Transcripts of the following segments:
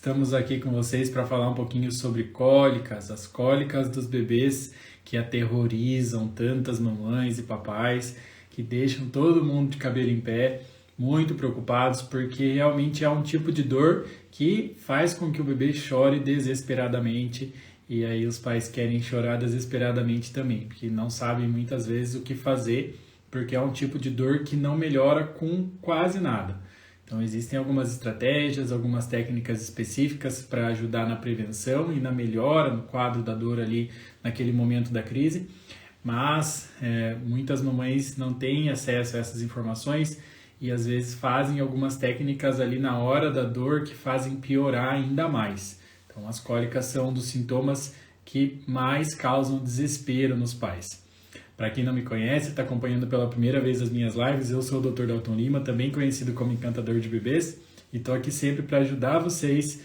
Estamos aqui com vocês para falar um pouquinho sobre cólicas, as cólicas dos bebês que aterrorizam tantas mamães e papais, que deixam todo mundo de cabelo em pé, muito preocupados, porque realmente é um tipo de dor que faz com que o bebê chore desesperadamente, e aí os pais querem chorar desesperadamente também, porque não sabem muitas vezes o que fazer, porque é um tipo de dor que não melhora com quase nada. Então existem algumas estratégias, algumas técnicas específicas para ajudar na prevenção e na melhora no quadro da dor ali naquele momento da crise, mas muitas mamães não têm acesso a essas informações e às vezes fazem algumas técnicas ali na hora da dor que fazem piorar ainda mais. Então as cólicas são um dos sintomas que mais causam desespero nos pais. Para quem não me conhece, está acompanhando pela primeira vez as minhas lives, eu sou o Dr. Dalton Lima, também conhecido como Encantador de Bebês, e estou aqui sempre para ajudar vocês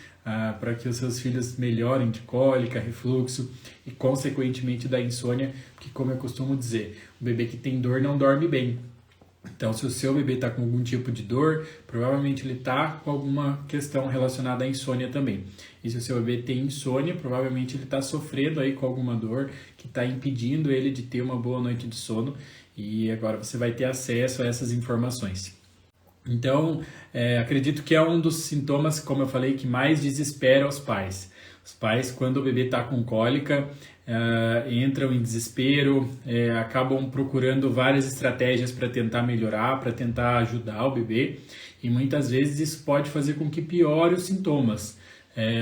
para que os seus filhos melhorem de cólica, refluxo e, consequentemente, da insônia, porque, como eu costumo dizer, o bebê que tem dor não dorme bem. Então, se o seu bebê está com algum tipo de dor, provavelmente ele está com alguma questão relacionada à insônia também. E se o seu bebê tem insônia, provavelmente ele está sofrendo aí com alguma dor que está impedindo ele de ter uma boa noite de sono. E agora você vai ter acesso a essas informações. Então, acredito que é um dos sintomas, como eu falei, que mais desespera os pais. Os pais, quando o bebê está com cólica, entram em desespero, acabam procurando várias estratégias para tentar melhorar, para tentar ajudar o bebê, e muitas vezes isso pode fazer com que piore os sintomas.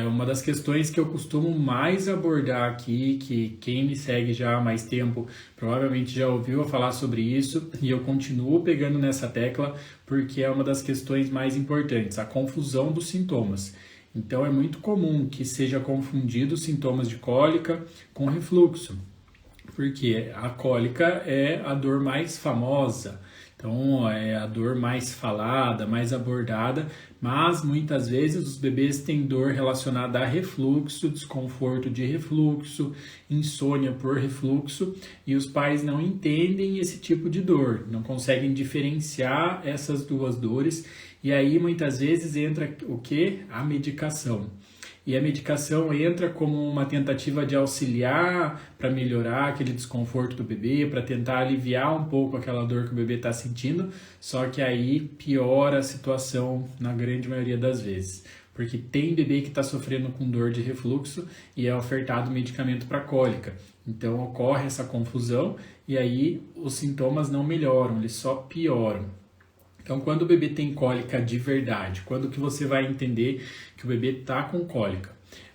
Uma das questões que eu costumo mais abordar aqui, que quem me segue já há mais tempo provavelmente já ouviu eu falar sobre isso, e eu continuo pegando nessa tecla porque é uma das questões mais importantes, a confusão dos sintomas. Então é muito comum que seja confundido sintomas de cólica com refluxo, porque a cólica é a dor mais famosa, então é a dor mais falada, mais abordada, mas muitas vezes os bebês têm dor relacionada a refluxo, desconforto de refluxo, insônia por refluxo, e os pais não entendem esse tipo de dor, não conseguem diferenciar essas duas dores, e aí muitas vezes entra o que? A medicação. E a medicação entra como uma tentativa de auxiliar para melhorar aquele desconforto do bebê, para tentar aliviar um pouco aquela dor que o bebê está sentindo, só que aí piora a situação na grande maioria das vezes. Porque tem bebê que está sofrendo com dor de refluxo e é ofertado medicamento para cólica. Então ocorre essa confusão e aí os sintomas não melhoram, eles só pioram. Então, quando o bebê tem cólica de verdade, quando que você vai entender que o bebê está com cólica?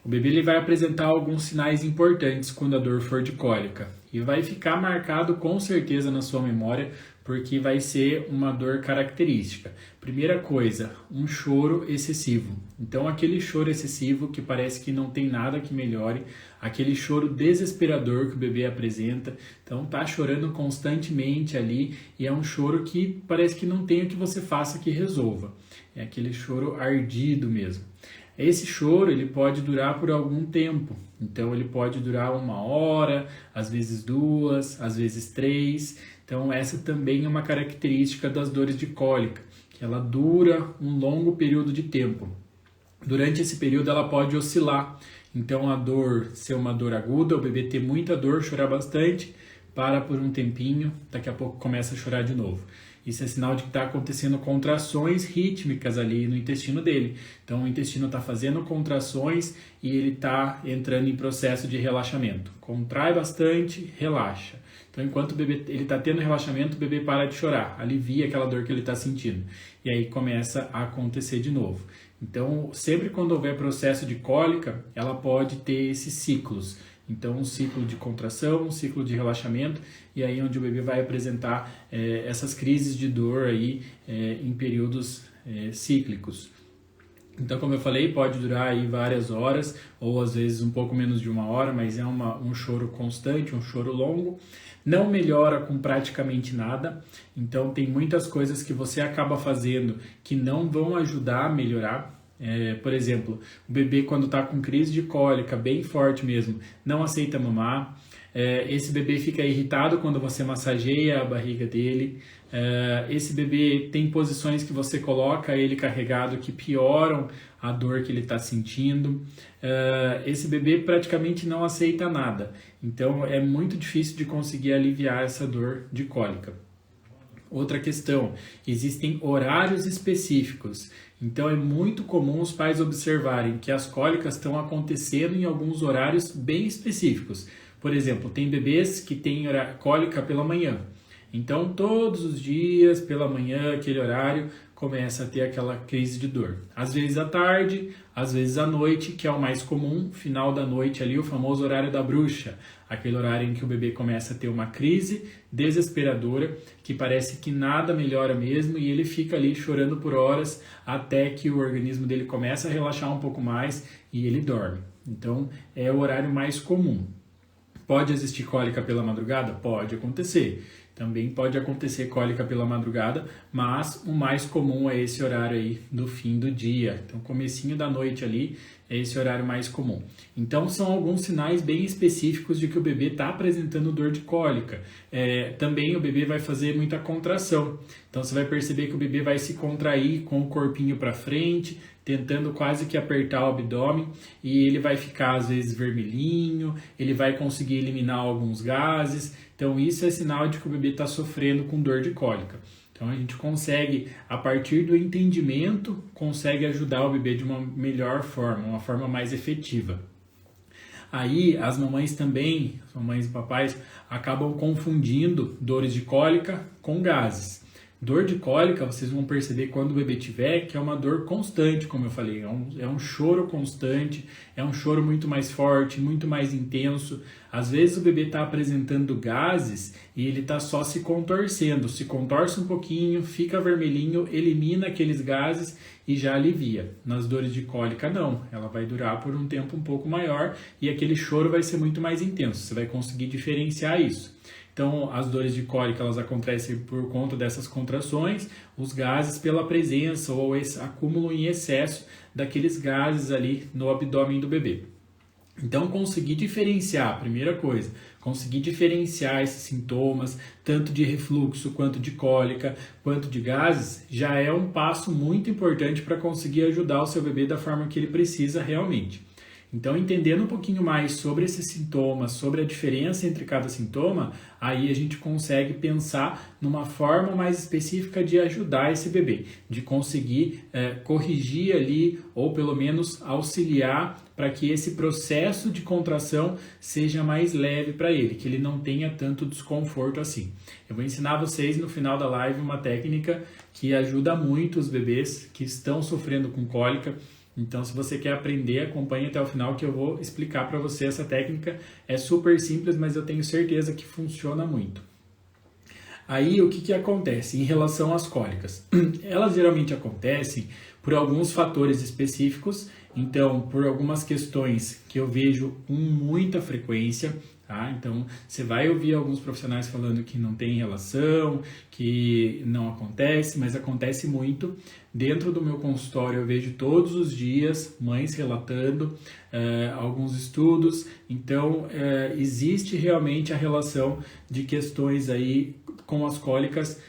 O bebê ele vai apresentar alguns sinais importantes quando a dor for de cólica e vai ficar marcado com certeza na sua memória porque vai ser uma dor característica. Primeira coisa, um choro excessivo. Então, aquele choro excessivo que parece que não tem nada que melhore, aquele choro desesperador que o bebê apresenta. Então, tá chorando constantemente ali e é um choro que parece que não tem o que você faça que resolva. É aquele choro ardido mesmo. Esse choro ele pode durar por algum tempo, então ele pode durar 1 hora, às vezes 2, às vezes 3. Então essa também é uma característica das dores de cólica, que ela dura um longo período de tempo. Durante esse período ela pode oscilar, então a dor ser uma dor aguda, o bebê ter muita dor, chorar bastante, para por um tempinho, daqui a pouco começa a chorar de novo. Isso é sinal de que está acontecendo contrações rítmicas ali no intestino dele. Então o intestino está fazendo contrações e ele está entrando em processo de relaxamento. Contrai bastante, relaxa. Então enquanto o bebê está tendo relaxamento, o bebê para de chorar, alivia aquela dor que ele está sentindo. E aí começa a acontecer de novo. Então sempre quando houver processo de cólica, ela pode ter esses ciclos. Então, um ciclo de contração, um ciclo de relaxamento, e aí onde o bebê vai apresentar essas crises de dor aí, em períodos cíclicos. Então, como eu falei, pode durar aí várias horas, ou às vezes um pouco menos de 1 hora, mas é um choro constante, um choro longo. Não melhora com praticamente nada, então tem muitas coisas que você acaba fazendo que não vão ajudar a melhorar. Por exemplo, o bebê quando está com crise de cólica bem forte mesmo, não aceita mamar, Esse bebê fica irritado quando você massageia a barriga dele. Esse bebê tem posições que você coloca ele carregado que pioram a dor que ele está sentindo. Esse bebê praticamente não aceita nada. Então é muito difícil de conseguir aliviar essa dor de cólica. Outra questão, existem horários específicos. Então é muito comum os pais observarem que as cólicas estão acontecendo em alguns horários bem específicos. Por exemplo, tem bebês que têm cólica pela manhã. Então todos os dias, pela manhã, aquele horário, começa a ter aquela crise de dor. Às vezes à tarde, às vezes à noite, que é o mais comum, final da noite ali, o famoso horário da bruxa, aquele horário em que o bebê começa a ter uma crise desesperadora, que parece que nada melhora mesmo e ele fica ali chorando por horas até que o organismo dele começa a relaxar um pouco mais e ele dorme. Então é o horário mais comum. Pode existir cólica pela madrugada? Pode acontecer. Também pode acontecer cólica pela madrugada, mas o mais comum é esse horário aí do fim do dia. Então, comecinho da noite ali é esse horário mais comum. Então, são alguns sinais bem específicos de que o bebê está apresentando dor de cólica. Também o bebê vai fazer muita contração. Então, você vai perceber que o bebê vai se contrair com o corpinho para frente, tentando quase que apertar o abdômen, e ele vai ficar às vezes vermelhinho, ele vai conseguir eliminar alguns gases. Então isso é sinal de que o bebê está sofrendo com dor de cólica. Então a gente consegue, a partir do entendimento, consegue ajudar o bebê de uma melhor forma, uma forma mais efetiva. Aí as mamães também, as mamães e papais, acabam confundindo dores de cólica com gases. Dor de cólica, vocês vão perceber quando o bebê tiver, que é uma dor constante, como eu falei, é um choro constante, é um choro muito mais forte, muito mais intenso. Às vezes o bebê está apresentando gases e ele está só se contorcendo, se contorce um pouquinho, fica vermelhinho, elimina aqueles gases e já alivia. Nas dores de cólica não, ela vai durar por um tempo um pouco maior e aquele choro vai ser muito mais intenso, você vai conseguir diferenciar isso. Então, as dores de cólica elas acontecem por conta dessas contrações, os gases pela presença ou esse acúmulo em excesso daqueles gases ali no abdômen do bebê. Então, conseguir diferenciar, primeira coisa, conseguir diferenciar esses sintomas, tanto de refluxo, quanto de cólica, quanto de gases, já é um passo muito importante para conseguir ajudar o seu bebê da forma que ele precisa realmente. Então, entendendo um pouquinho mais sobre esses sintomas, sobre a diferença entre cada sintoma, aí a gente consegue pensar numa forma mais específica de ajudar esse bebê, de conseguir corrigir ali, ou pelo menos auxiliar para que esse processo de contração seja mais leve para ele, que ele não tenha tanto desconforto assim. Eu vou ensinar vocês no final da live uma técnica que ajuda muito os bebês que estão sofrendo com cólica. Então, se você quer aprender, acompanhe até o final que eu vou explicar para você essa técnica. É super simples, mas eu tenho certeza que funciona muito. Aí, o que acontece em relação às cólicas? Elas geralmente acontecem por alguns fatores específicos, então, por algumas questões que eu vejo com muita frequência. Tá? Então, você vai ouvir alguns profissionais falando que não tem relação, que não acontece, mas acontece muito. Dentro do meu consultório eu vejo todos os dias mães relatando alguns estudos. Então, existe realmente a relação de questões aí com as cólicas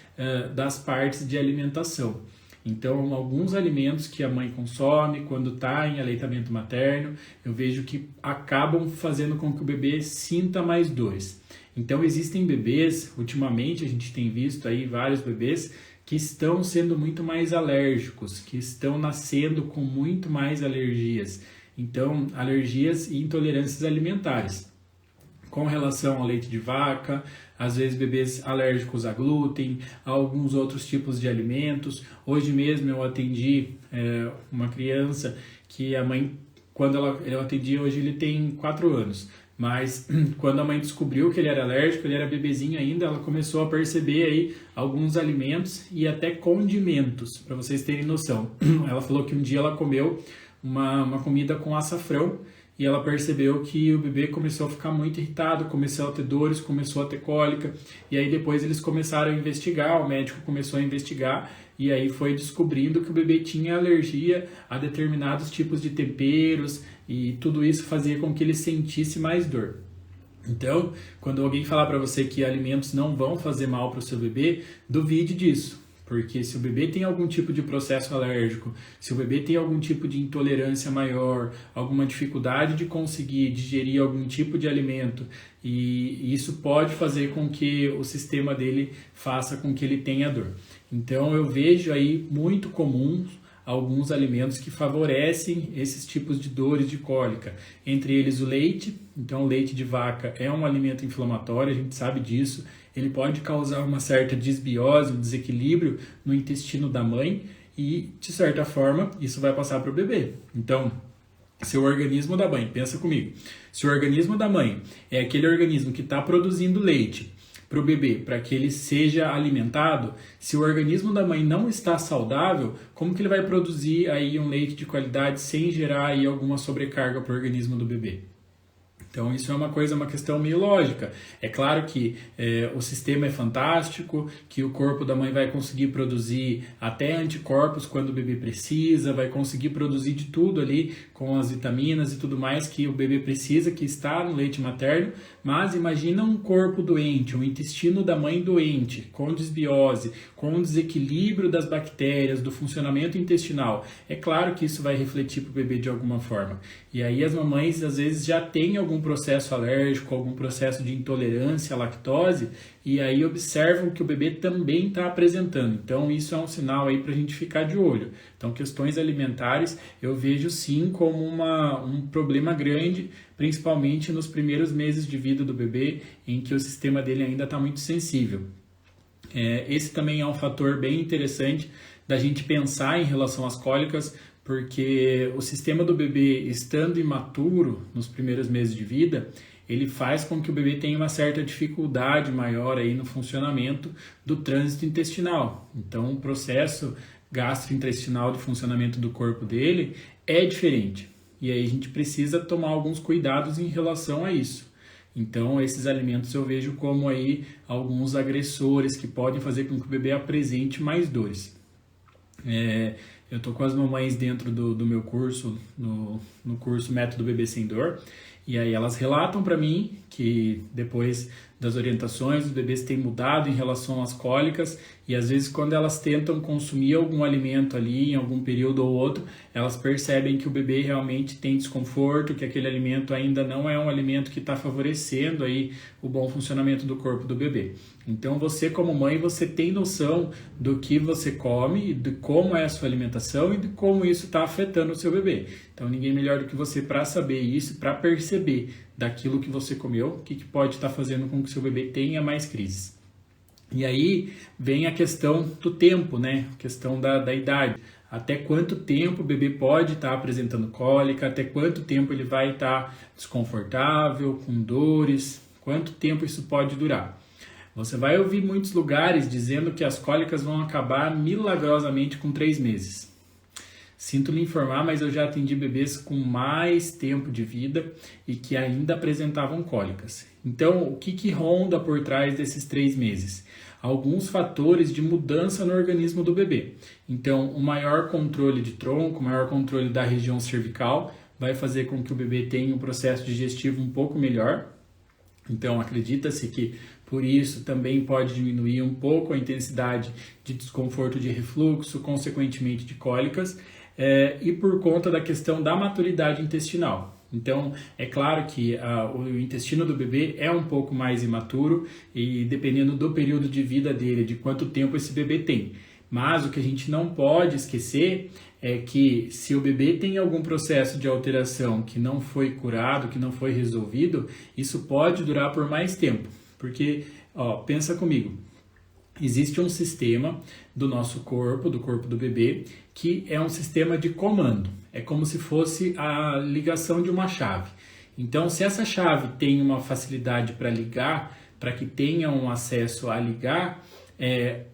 das partes de alimentação. Então, alguns alimentos que a mãe consome quando está em aleitamento materno, eu vejo que acabam fazendo com que o bebê sinta mais dores. Então, existem bebês, ultimamente a gente tem visto aí vários bebês que estão sendo muito mais alérgicos, que estão nascendo com muito mais alergias. Então, alergias e intolerâncias alimentares. Com relação ao leite de vaca, às vezes bebês alérgicos a glúten, a alguns outros tipos de alimentos. Hoje mesmo eu atendi uma criança que a mãe, quando eu atendi hoje ele tem 4 anos, mas quando a mãe descobriu que ele era alérgico, ele era bebezinho ainda, ela começou a perceber aí alguns alimentos e até condimentos, para vocês terem noção. Ela falou que um dia ela comeu uma comida com açafrão, e ela percebeu que o bebê começou a ficar muito irritado, começou a ter dores, começou a ter cólica. E aí depois eles começaram a investigar, o médico começou a investigar e aí foi descobrindo que o bebê tinha alergia a determinados tipos de temperos e tudo isso fazia com que ele sentisse mais dor. Então, quando alguém falar para você que alimentos não vão fazer mal para o seu bebê, duvide disso. Porque se o bebê tem algum tipo de processo alérgico, se o bebê tem algum tipo de intolerância maior, alguma dificuldade de conseguir digerir algum tipo de alimento, e isso pode fazer com que o sistema dele faça com que ele tenha dor. Então eu vejo aí muito comum alguns alimentos que favorecem esses tipos de dores de cólica, entre eles o leite. Então o leite de vaca é um alimento inflamatório, a gente sabe disso. Ele pode causar uma certa desbiose, um desequilíbrio no intestino da mãe e, de certa forma, isso vai passar para o bebê. Então, se o organismo da mãe, pensa comigo, se o organismo da mãe é aquele organismo que está produzindo leite para o bebê, para que ele seja alimentado, se o organismo da mãe não está saudável, como que ele vai produzir aí um leite de qualidade sem gerar aí alguma sobrecarga para o organismo do bebê? Então isso é uma questão meio lógica. É claro que o sistema é fantástico, que o corpo da mãe vai conseguir produzir até anticorpos quando o bebê precisa, vai conseguir produzir de tudo ali com as vitaminas e tudo mais que o bebê precisa, que está no leite materno, mas imagina um corpo doente, um intestino da mãe doente, com desbiose, com desequilíbrio das bactérias, do funcionamento intestinal. É claro que isso vai refletir para o bebê de alguma forma. E aí as mamães às vezes já têm algum processo alérgico, algum processo de intolerância à lactose, e aí observam que o bebê também está apresentando. Então isso é um sinal aí para a gente ficar de olho. Então questões alimentares eu vejo sim como um problema grande, principalmente nos primeiros meses de vida do bebê, em que o sistema dele ainda está muito sensível. Esse também é um fator bem interessante da gente pensar em relação às cólicas, porque o sistema do bebê estando imaturo nos primeiros meses de vida, ele faz com que o bebê tenha uma certa dificuldade maior aí no funcionamento do trânsito intestinal. Então, o processo gastrointestinal de funcionamento do corpo dele é diferente. E aí a gente precisa tomar alguns cuidados em relação a isso. Então, esses alimentos eu vejo como aí alguns agressores que podem fazer com que o bebê apresente mais dores. Eu estou com as mamães dentro do meu curso, no curso Método Bebê Sem Dor, e aí elas relatam para mim que depois das orientações os bebês têm mudado em relação às cólicas, e às vezes quando elas tentam consumir algum alimento ali em algum período ou outro, elas percebem que o bebê realmente tem desconforto, que aquele alimento ainda não é um alimento que está favorecendo aí o bom funcionamento do corpo do bebê. Então você como mãe, você tem noção do que você come, de como é a sua alimentação e de como isso está afetando o seu bebê. Então ninguém melhor do que você para saber isso, para perceber daquilo que você comeu, o que pode estar fazendo com que o seu bebê tenha mais crises. E aí vem a questão do tempo, né? A questão da idade. Até quanto tempo o bebê pode estar apresentando cólica, até quanto tempo ele vai estar desconfortável, com dores, quanto tempo isso pode durar. Você vai ouvir muitos lugares dizendo que as cólicas vão acabar milagrosamente com 3 meses. Sinto lhe informar, mas eu já atendi bebês com mais tempo de vida e que ainda apresentavam cólicas. Então, o que ronda por trás desses 3 meses? Alguns fatores de mudança no organismo do bebê. Então, o maior controle de tronco, o maior controle da região cervical vai fazer com que o bebê tenha um processo digestivo um pouco melhor. Então, acredita-se que por isso também pode diminuir um pouco a intensidade de desconforto de refluxo, consequentemente de cólicas, e por conta da questão da maturidade intestinal. Então, é claro que o intestino do bebê é um pouco mais imaturo e dependendo do período de vida dele, de quanto tempo esse bebê tem. Mas o que a gente não pode esquecer é que se o bebê tem algum processo de alteração que não foi curado, que não foi resolvido, isso pode durar por mais tempo. Porque, pensa comigo, existe um sistema do nosso corpo, do corpo do bebê, que é um sistema de comando. É como se fosse a ligação de uma chave. Então, se essa chave tem uma facilidade para ligar, para que tenha um acesso a ligar,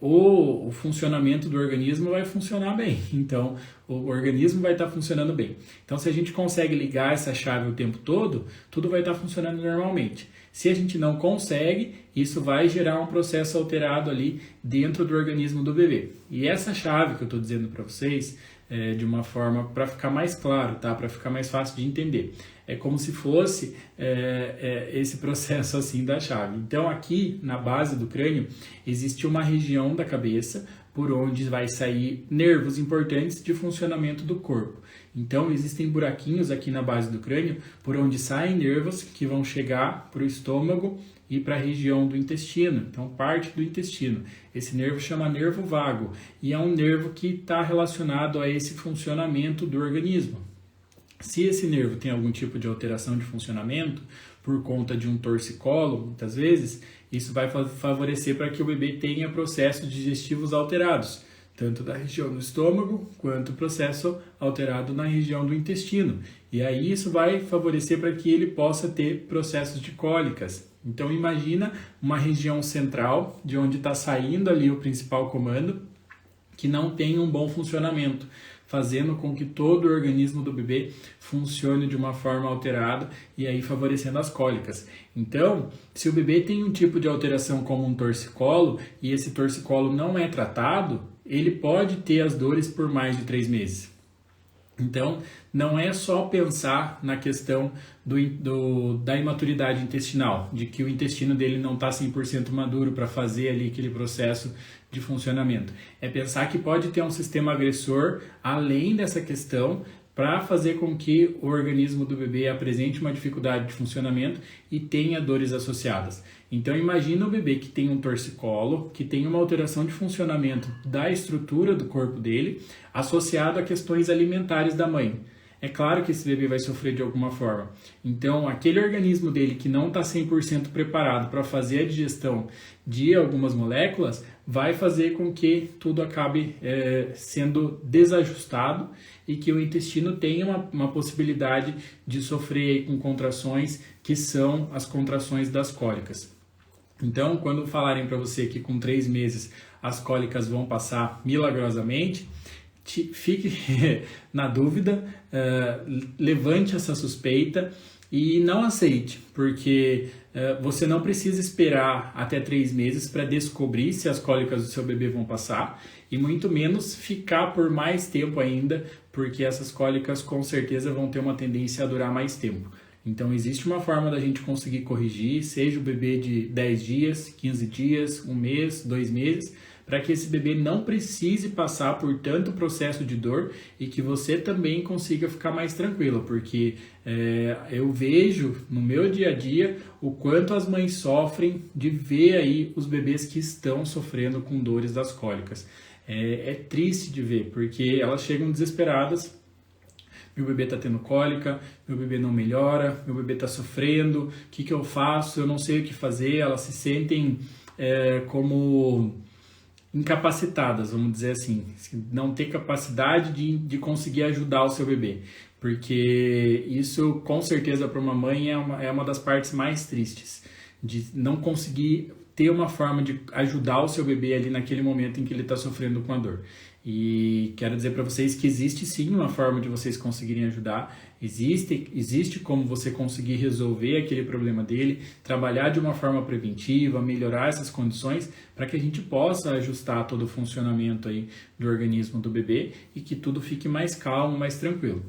o funcionamento do organismo vai funcionar bem. Então, o organismo vai estar funcionando bem. Então, se a gente consegue ligar essa chave o tempo todo, tudo vai estar funcionando normalmente. Se a gente não consegue, isso vai gerar um processo alterado ali dentro do organismo do bebê. E essa chave que eu estou dizendo para vocês de uma forma para ficar mais claro, tá? Para ficar mais fácil de entender. É como se fosse esse processo assim da chave. Então aqui na base do crânio existe uma região da cabeça por onde vai sair nervos importantes de funcionamento do corpo. Então existem buraquinhos aqui na base do crânio por onde saem nervos que vão chegar para o estômago e para a região do intestino, então parte do intestino. Esse nervo chama nervo vago e é um nervo que está relacionado a esse funcionamento do organismo. Se esse nervo tem algum tipo de alteração de funcionamento, por conta de um torcicolo, muitas vezes, isso vai favorecer para que o bebê tenha processos digestivos alterados, tanto da região do estômago, quanto processo alterado na região do intestino. E aí isso vai favorecer para que ele possa ter processos de cólicas. Então imagina uma região central, de onde está saindo ali o principal comando, que não tem um bom funcionamento, fazendo com que todo o organismo do bebê funcione de uma forma alterada e aí favorecendo as cólicas. Então, se o bebê tem um tipo de alteração como um torcicolo e esse torcicolo não é tratado, ele pode ter as dores por mais de 3 meses. Então, não é só pensar na questão da imaturidade intestinal, de que o intestino dele não está 100% maduro para fazer ali aquele processo de funcionamento. É pensar que pode ter um sistema agressor além dessa questão para fazer com que o organismo do bebê apresente uma dificuldade de funcionamento e tenha dores associadas. Então imagina o bebê que tem um torcicolo, que tem uma alteração de funcionamento da estrutura do corpo dele, associado a questões alimentares da mãe. É claro que esse bebê vai sofrer de alguma forma. Então, aquele organismo dele que não está 100% preparado para fazer a digestão de algumas moléculas, vai fazer com que tudo acabe sendo desajustado e que o intestino tenha uma possibilidade de sofrer com contrações que são as contrações das cólicas. Então, quando falarem para você que com 3 meses as cólicas vão passar milagrosamente, fique na dúvida, levante essa suspeita e não aceite, porque você não precisa esperar até 3 meses para descobrir se as cólicas do seu bebê vão passar e muito menos ficar por mais tempo ainda, porque essas cólicas com certeza vão ter uma tendência a durar mais tempo. Então existe uma forma da gente conseguir corrigir, seja o bebê de 10 dias, 15 dias, 1 mês, 2 meses, para que esse bebê não precise passar por tanto processo de dor e que você também consiga ficar mais tranquila, porque eu vejo no meu dia a dia o quanto as mães sofrem de ver aí os bebês que estão sofrendo com dores das cólicas. É triste de ver, porque elas chegam desesperadas. Meu bebê está tendo cólica, meu bebê não melhora, meu bebê está sofrendo, o que eu faço? Eu não sei o que fazer. Elas se sentem como incapacitadas, vamos dizer assim, não ter capacidade de conseguir ajudar o seu bebê, porque isso com certeza para uma mãe é uma das partes mais tristes, de não conseguir ter uma forma de ajudar o seu bebê ali naquele momento em que ele está sofrendo com a dor. E quero dizer para vocês que existe sim uma forma de vocês conseguirem ajudar, existe como você conseguir resolver aquele problema dele, trabalhar de uma forma preventiva, melhorar essas condições para que a gente possa ajustar todo o funcionamento aí do organismo do bebê e que tudo fique mais calmo, mais tranquilo.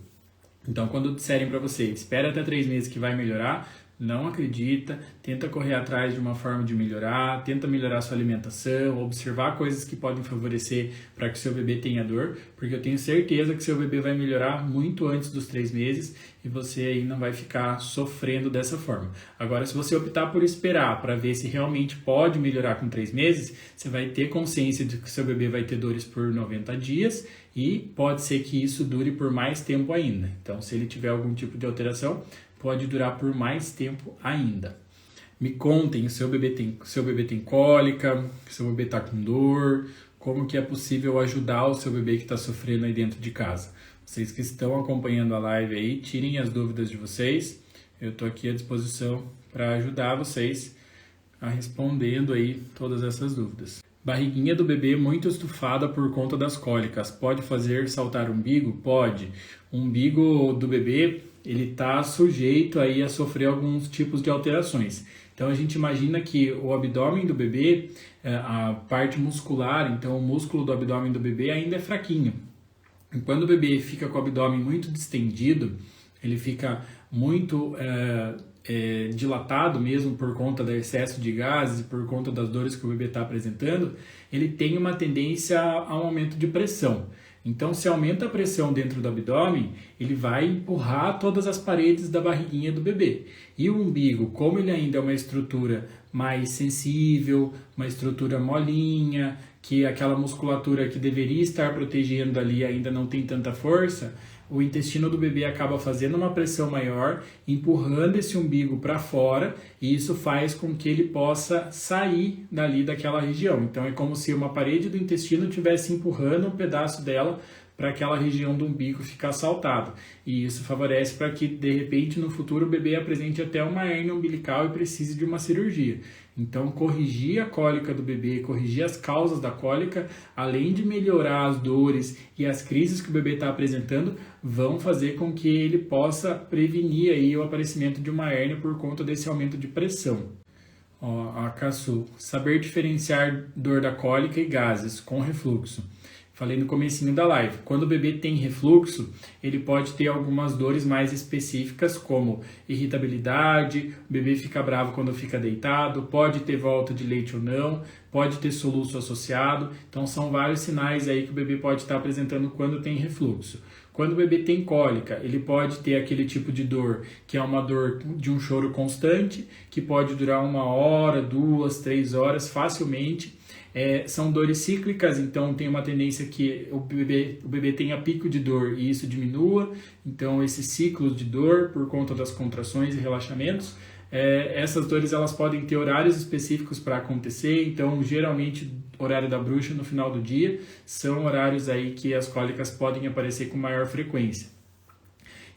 Então, quando disserem para você, espera até 3 meses que vai melhorar, não acredita, tenta correr atrás de uma forma de melhorar, tenta melhorar sua alimentação, observar coisas que podem favorecer para que seu bebê tenha dor, porque eu tenho certeza que seu bebê vai melhorar muito antes dos 3 meses e você aí não vai ficar sofrendo dessa forma. Agora, se você optar por esperar para ver se realmente pode melhorar com 3 meses, você vai ter consciência de que seu bebê vai ter dores por 90 dias e pode ser que isso dure por mais tempo ainda. Então, se ele tiver algum tipo de alteração, pode durar por mais tempo ainda. Me contem, seu bebê tem cólica, seu bebê está com dor, como que é possível ajudar o seu bebê que está sofrendo aí dentro de casa. Vocês que estão acompanhando a live aí, tirem as dúvidas de vocês. Eu estou aqui à disposição para ajudar vocês a respondendo aí todas essas dúvidas. Barriguinha do bebê muito estufada por conta das cólicas. Pode fazer saltar o umbigo? Pode. O umbigo do bebê, ele está sujeito aí a sofrer alguns tipos de alterações. Então a gente imagina que o abdômen do bebê, a parte muscular, então o músculo do abdômen do bebê ainda é fraquinho. E quando o bebê fica com o abdômen muito distendido, ele fica muito dilatado mesmo por conta do excesso de gases e por conta das dores que o bebê está apresentando, ele tem uma tendência a um aumento de pressão. Então, se aumenta a pressão dentro do abdômen, ele vai empurrar todas as paredes da barriguinha do bebê. E o umbigo, como ele ainda é uma estrutura mais sensível, uma estrutura molinha, que aquela musculatura que deveria estar protegendo ali ainda não tem tanta força, o intestino do bebê acaba fazendo uma pressão maior, empurrando esse umbigo para fora, e isso faz com que ele possa sair dali daquela região. Então é como se uma parede do intestino estivesse empurrando um pedaço dela para aquela região do umbigo ficar saltado. E isso favorece para que, de repente, no futuro o bebê apresente até uma hérnia umbilical e precise de uma cirurgia. Então, corrigir a cólica do bebê, corrigir as causas da cólica, além de melhorar as dores e as crises que o bebê está apresentando, vão fazer com que ele possa prevenir aí o aparecimento de uma hérnia por conta desse aumento de pressão. Ó, a Cassu, saber diferenciar dor da cólica e gases com refluxo. Falei no comecinho da live, quando o bebê tem refluxo, ele pode ter algumas dores mais específicas, como irritabilidade, o bebê fica bravo quando fica deitado, pode ter volta de leite ou não, pode ter soluço associado, então são vários sinais aí que o bebê pode estar apresentando quando tem refluxo. Quando o bebê tem cólica, ele pode ter aquele tipo de dor, que é uma dor de um choro constante, que pode durar 1 hora, 2, 3 horas facilmente. São dores cíclicas, então tem uma tendência que o bebê tenha pico de dor e isso diminua. Então esses ciclos de dor por conta das contrações e relaxamentos, essas dores elas podem ter horários específicos para acontecer. Então geralmente horário da bruxa no final do dia são horários aí que as cólicas podem aparecer com maior frequência.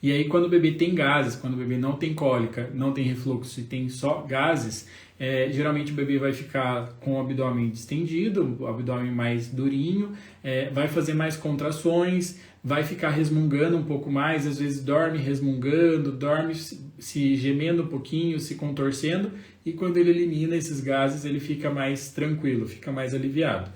E aí quando o bebê tem gases, quando o bebê não tem cólica, não tem refluxo e tem só gases, geralmente o bebê vai ficar com o abdômen distendido, o abdômen mais durinho, vai fazer mais contrações, vai ficar resmungando um pouco mais, às vezes dorme resmungando, dorme se gemendo um pouquinho, se contorcendo, e quando ele elimina esses gases ele fica mais tranquilo, fica mais aliviado.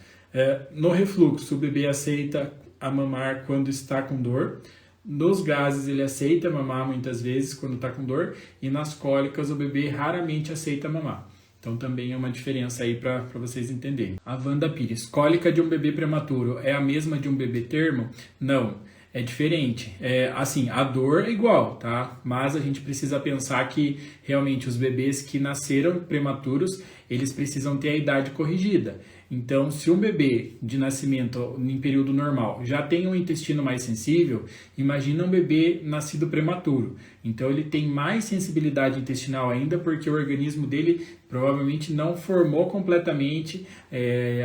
No refluxo o bebê aceita a mamar quando está com dor. Nos gases ele aceita mamar muitas vezes quando está com dor, e nas cólicas o bebê raramente aceita mamar. Então também é uma diferença aí para vocês entenderem. A Wanda Pires, cólica de um bebê prematuro é a mesma de um bebê termo? Não, é diferente. Assim, a dor é igual, tá? Mas a gente precisa pensar que realmente os bebês que nasceram prematuros, eles precisam ter a idade corrigida. Então, se um bebê de nascimento em período normal já tem um intestino mais sensível, imagina um bebê nascido prematuro. Então, ele tem mais sensibilidade intestinal ainda, porque o organismo dele provavelmente não formou completamente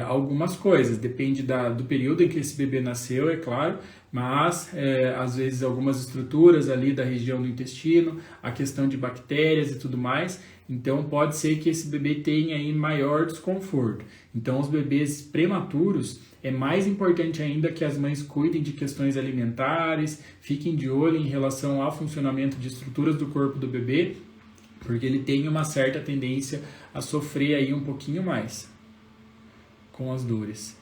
algumas coisas. Depende do período em que esse bebê nasceu, é claro, mas às vezes algumas estruturas ali da região do intestino, a questão de bactérias e tudo mais. Então pode ser que esse bebê tenha aí maior desconforto. Então os bebês prematuros é mais importante ainda que as mães cuidem de questões alimentares, fiquem de olho em relação ao funcionamento de estruturas do corpo do bebê, porque ele tem uma certa tendência a sofrer aí um pouquinho mais com as dores.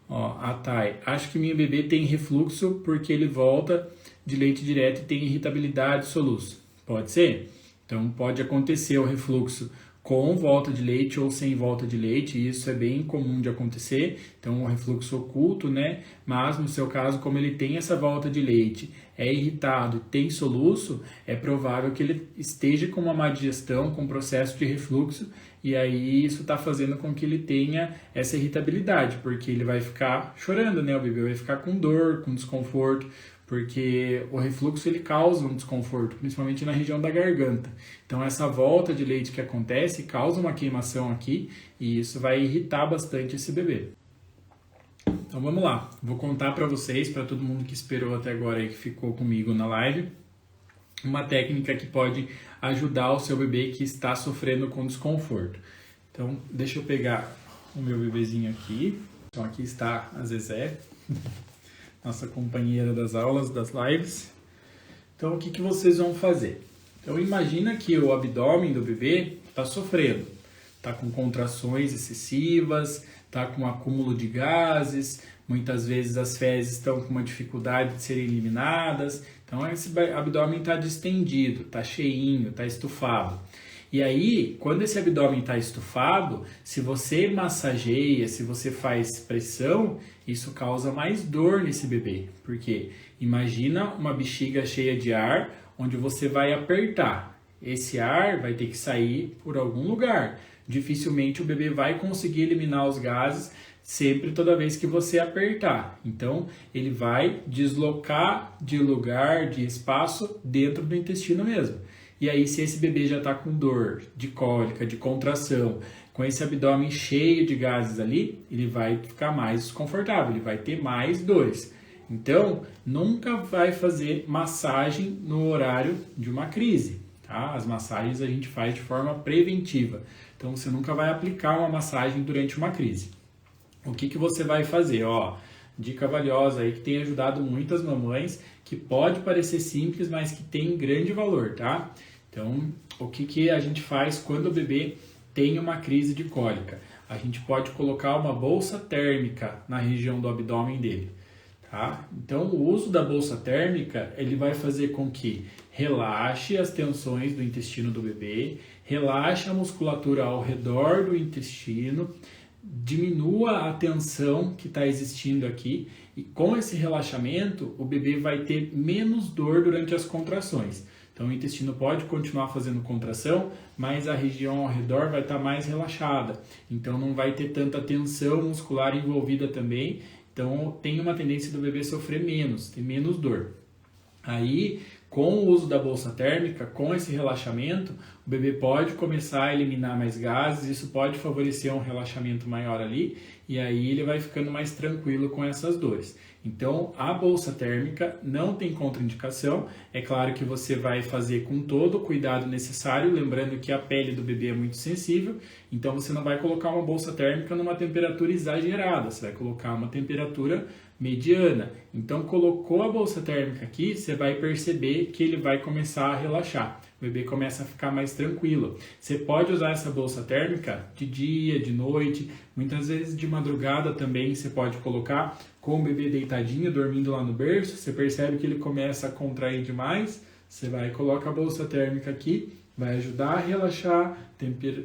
Ó, a Thay, acho que minha bebê tem refluxo porque ele volta de leite direto e tem irritabilidade, soluço. Pode ser? Então pode acontecer o refluxo com volta de leite ou sem volta de leite, e isso é bem comum de acontecer, então um refluxo oculto, né? Mas no seu caso, como ele tem essa volta de leite, é irritado, tem soluço, é provável que ele esteja com uma má digestão, com processo de refluxo, e aí isso está fazendo com que ele tenha essa irritabilidade, porque ele vai ficar chorando, né? O bebê vai ficar com dor, com desconforto, porque o refluxo ele causa um desconforto, principalmente na região da garganta. Então essa volta de leite que acontece causa uma queimação aqui, e isso vai irritar bastante esse bebê. Então vamos lá, vou contar para vocês, para todo mundo que esperou até agora e que ficou comigo na live, uma técnica que pode ajudar o seu bebê que está sofrendo com desconforto. Então deixa eu pegar o meu bebezinho aqui. Então aqui está a Zezé, nossa companheira das aulas, das lives. Então o que vocês vão fazer? Então imagina que o abdômen do bebê está sofrendo, está com contrações excessivas, está com acúmulo de gases, muitas vezes as fezes estão com uma dificuldade de serem eliminadas, então esse abdômen está distendido, está cheinho, está estufado. E aí, quando esse abdômen está estufado, se você massageia, se você faz pressão, isso causa mais dor nesse bebê. Porque imagina uma bexiga cheia de ar, onde você vai apertar. Esse ar vai ter que sair por algum lugar. Dificilmente o bebê vai conseguir eliminar os gases sempre toda vez que você apertar. Então, ele vai deslocar de lugar, de espaço dentro do intestino mesmo. E aí, se esse bebê já está com dor, de cólica, de contração, com esse abdômen cheio de gases ali, ele vai ficar mais desconfortável, ele vai ter mais dores. Então, nunca vai fazer massagem no horário de uma crise, tá? As massagens a gente faz de forma preventiva. Então, você nunca vai aplicar uma massagem durante uma crise. O que você vai fazer? Ó, dica valiosa aí que tem ajudado muitas mamães, que pode parecer simples, mas que tem grande valor, tá? Então, o que a gente faz quando o bebê tem uma crise de cólica? A gente pode colocar uma bolsa térmica na região do abdômen dele, tá? Então, o uso da bolsa térmica, ele vai fazer com que relaxe as tensões do intestino do bebê, relaxe a musculatura ao redor do intestino, diminua a tensão que está existindo aqui e com esse relaxamento o bebê vai ter menos dor durante as contrações. Então o intestino pode continuar fazendo contração, mas a região ao redor vai estar mais relaxada. Então não vai ter tanta tensão muscular envolvida também. Então tem uma tendência do bebê sofrer menos, ter menos dor. Aí, com o uso da bolsa térmica, com esse relaxamento, o bebê pode começar a eliminar mais gases, isso pode favorecer um relaxamento maior ali, e aí ele vai ficando mais tranquilo com essas dores. Então, a bolsa térmica não tem contraindicação, é claro que você vai fazer com todo o cuidado necessário, lembrando que a pele do bebê é muito sensível, então você não vai colocar uma bolsa térmica numa temperatura exagerada, você vai colocar uma temperatura mediana. Então, colocou a bolsa térmica aqui, você vai perceber que ele vai começar a relaxar. O bebê começa a ficar mais tranquilo. Você pode usar essa bolsa térmica de dia, de noite, muitas vezes de madrugada também você pode colocar com o bebê deitadinho, dormindo lá no berço. Você percebe que ele começa a contrair demais, você vai e coloca a bolsa térmica aqui, vai ajudar a relaxar,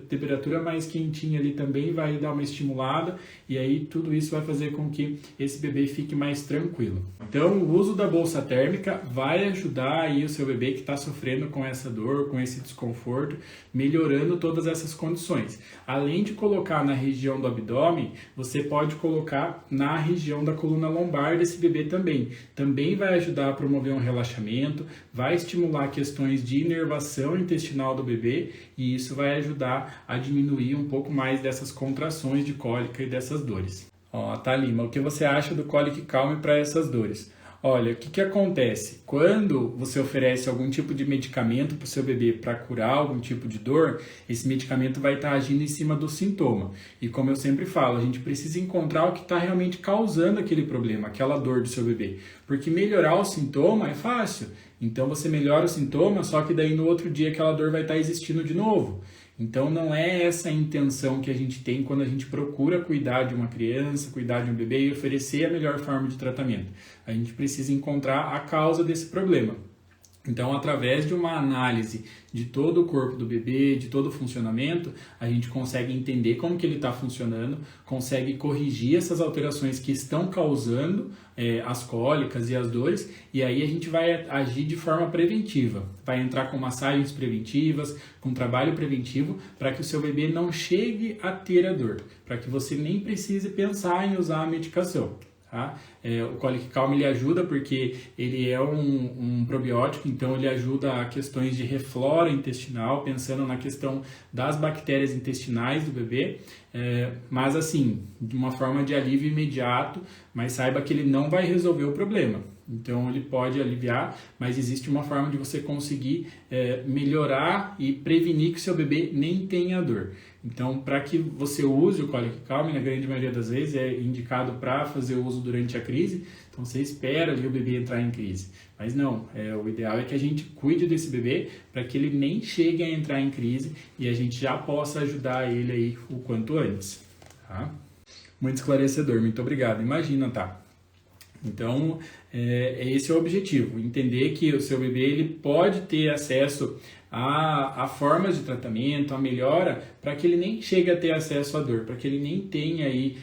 temperatura mais quentinha ali também vai dar uma estimulada e aí tudo isso vai fazer com que esse bebê fique mais tranquilo. Então o uso da bolsa térmica vai ajudar aí o seu bebê que está sofrendo com essa dor, com esse desconforto, melhorando todas essas condições. Além de colocar na região do abdômen, você pode colocar na região da coluna lombar desse bebê também. Também vai ajudar a promover um relaxamento, vai estimular questões de inervação intestinal do bebê e isso vai ajudar a diminuir um pouco mais dessas contrações de cólica e dessas dores. Ó, Thalima, o que você acha do Colic Calm para essas dores? Olha, o que acontece? Quando você oferece algum tipo de medicamento para o seu bebê para curar algum tipo de dor, esse medicamento vai estar agindo em cima do sintoma. E como eu sempre falo, a gente precisa encontrar o que está realmente causando aquele problema, aquela dor do seu bebê. Porque melhorar o sintoma é fácil. Então você melhora o sintoma, só que daí no outro dia aquela dor vai estar existindo de novo. Então não é essa a intenção que a gente tem quando a gente procura cuidar de uma criança, cuidar de um bebê e oferecer a melhor forma de tratamento. A gente precisa encontrar a causa desse problema. Então, através de uma análise de todo o corpo do bebê, de todo o funcionamento, a gente consegue entender como que ele está funcionando, consegue corrigir essas alterações que estão causando as cólicas e as dores, e aí a gente vai agir de forma preventiva. Vai entrar com massagens preventivas, com trabalho preventivo, para que o seu bebê não chegue a ter a dor, para que você nem precise pensar em usar a medicação. Tá? O Colic Calm ele ajuda porque ele é um probiótico, então ele ajuda a questões de reflora intestinal, pensando na questão das bactérias intestinais do bebê, mas assim, de uma forma de alívio imediato, mas saiba que ele não vai resolver o problema. Então ele pode aliviar, mas existe uma forma de você conseguir melhorar e prevenir que o seu bebê nem tenha dor. Então, para que você use o Colic Calm, na grande maioria das vezes é indicado para fazer o uso durante a crise. Então você espera ali o bebê entrar em crise. Mas não, o ideal é que a gente cuide desse bebê para que ele nem chegue a entrar em crise e a gente já possa ajudar ele aí o quanto antes. Tá? Muito esclarecedor, muito obrigado. Imagina, tá? Então, esse é o objetivo, entender que o seu bebê ele pode ter acesso a formas de tratamento, a melhora, para que ele nem chegue a ter acesso à dor, para que ele nem tenha aí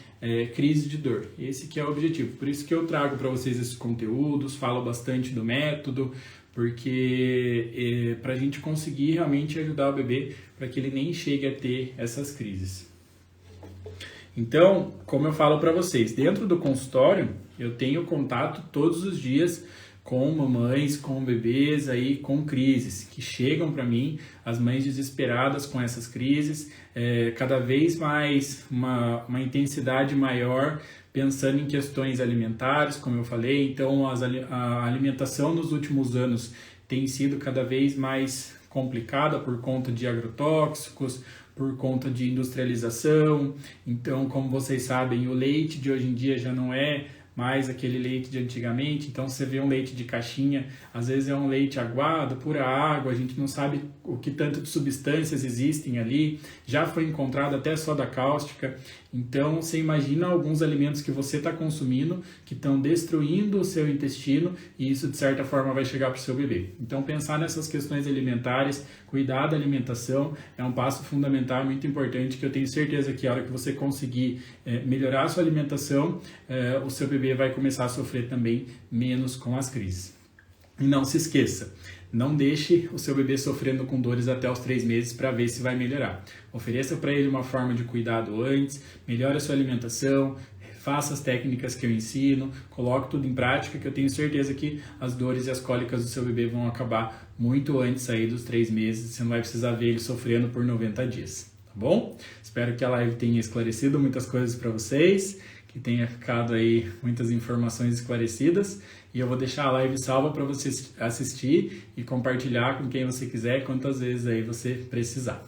crise de dor. Esse que é o objetivo. Por isso que eu trago para vocês esses conteúdos, falo bastante do método, porque para a gente conseguir realmente ajudar o bebê para que ele nem chegue a ter essas crises. Então, como eu falo para vocês, dentro do consultório eu tenho contato todos os dias com mamães, com bebês aí com crises, que chegam para mim, as mães desesperadas com essas crises, cada vez mais uma intensidade maior, pensando em questões alimentares, como eu falei. Então a alimentação nos últimos anos tem sido cada vez mais complicada por conta de agrotóxicos, por conta de industrialização. Então, como vocês sabem, o leite de hoje em dia já não é mais aquele leite de antigamente. Então você vê um leite de caixinha, às vezes é um leite aguado, pura água, a gente não sabe o que tanto de substâncias existem ali, já foi encontrado até soda cáustica. Então você imagina alguns alimentos que você está consumindo que estão destruindo o seu intestino e isso de certa forma vai chegar para o seu bebê. Então pensar nessas questões alimentares, cuidar da alimentação é um passo fundamental, muito importante, que eu tenho certeza que a hora que você conseguir melhorar a sua alimentação, o seu bebê vai começar a sofrer também menos com as crises. E não se esqueça, não deixe o seu bebê sofrendo com dores até os 3 meses para ver se vai melhorar. Ofereça para ele uma forma de cuidado antes, melhore a sua alimentação, faça as técnicas que eu ensino, coloque tudo em prática, que eu tenho certeza que as dores e as cólicas do seu bebê vão acabar muito antes aí dos 3 meses, você não vai precisar ver ele sofrendo por 90 dias, tá bom? Espero que a live tenha esclarecido muitas coisas para vocês, que tenha ficado aí muitas informações esclarecidas, e eu vou deixar a live salva para você assistir e compartilhar com quem você quiser, quantas vezes aí você precisar.